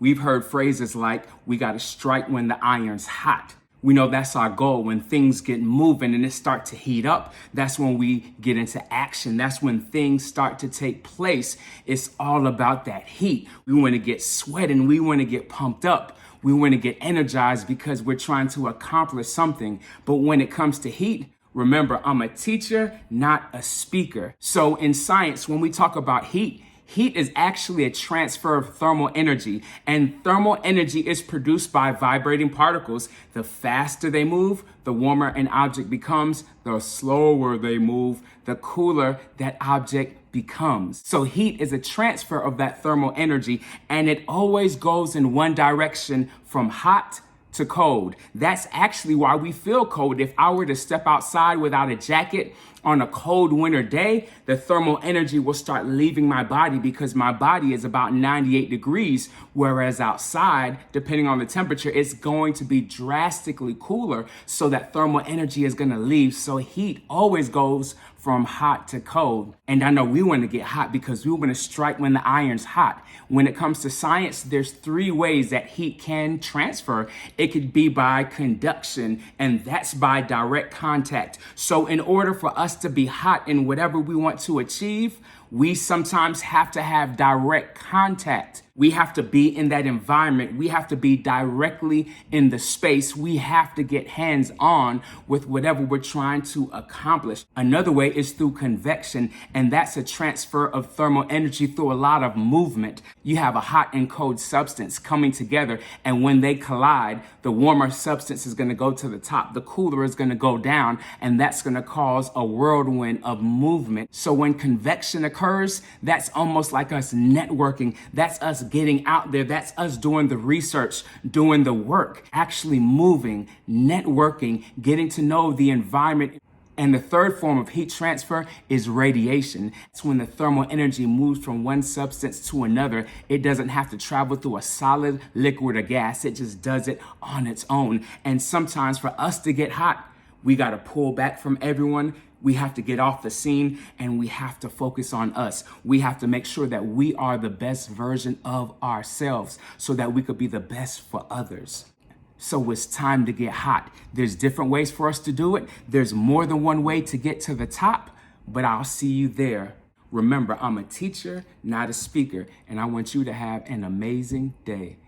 We've heard phrases like, we got to strike when the iron's hot. We know that's our goal. When things get moving and it start to heat up, that's when we get into action. That's when things start to take place. It's all about that heat. We want to get sweating. We want to get pumped up. We want to get energized because we're trying to accomplish something. But when it comes to heat, remember, I'm a teacher, not a speaker. So in science, when we talk about heat is actually a transfer of thermal energy, and thermal energy is produced by vibrating particles. The faster they move, the warmer an object becomes. The slower they move, the cooler that object becomes. So heat is a transfer of that thermal energy, and it always goes in one direction, from hot to cold. That's actually why we feel cold. If I were to step outside without a jacket on a cold winter day, the thermal energy will start leaving my body because my body is about 98 degrees, whereas outside, depending on the temperature, it's going to be drastically cooler, so that thermal energy is going to leave. So heat always goes from hot to cold. And I know we want to get hot because we want to strike when the iron's hot. When it comes to science, there's 3 ways that heat can transfer. It could be by conduction, and that's by direct contact. So in order for us to be hot in whatever we want to achieve, we sometimes have to have direct contact. We have to be in that environment. We have to be directly in the space. We have to get hands on with whatever we're trying to accomplish. Another way is through convection, and that's a transfer of thermal energy through a lot of movement. You have a hot and cold substance coming together, and when they collide, the warmer substance is going to go to the top, the cooler is going to go down, and that's going to cause a whirlwind of movement. So when convection occurs, that's almost like us networking. That's us getting out there. That's us doing the research, doing the work, actually moving, networking, getting to know the environment. And the third form of heat transfer is radiation. It's when the thermal energy moves from one substance to another. It doesn't have to travel through a solid, liquid, or gas. It just does it on its own. And sometimes for us to get hot, we got to pull back from everyone. We have to get off the scene, and we have to focus on us. We have to make sure that we are the best version of ourselves so that we could be the best for others. So it's time to get hot. There's different ways for us to do it. There's more than one way to get to the top, but I'll see you there. Remember, I'm a teacher, not a speaker, and I want you to have an amazing day.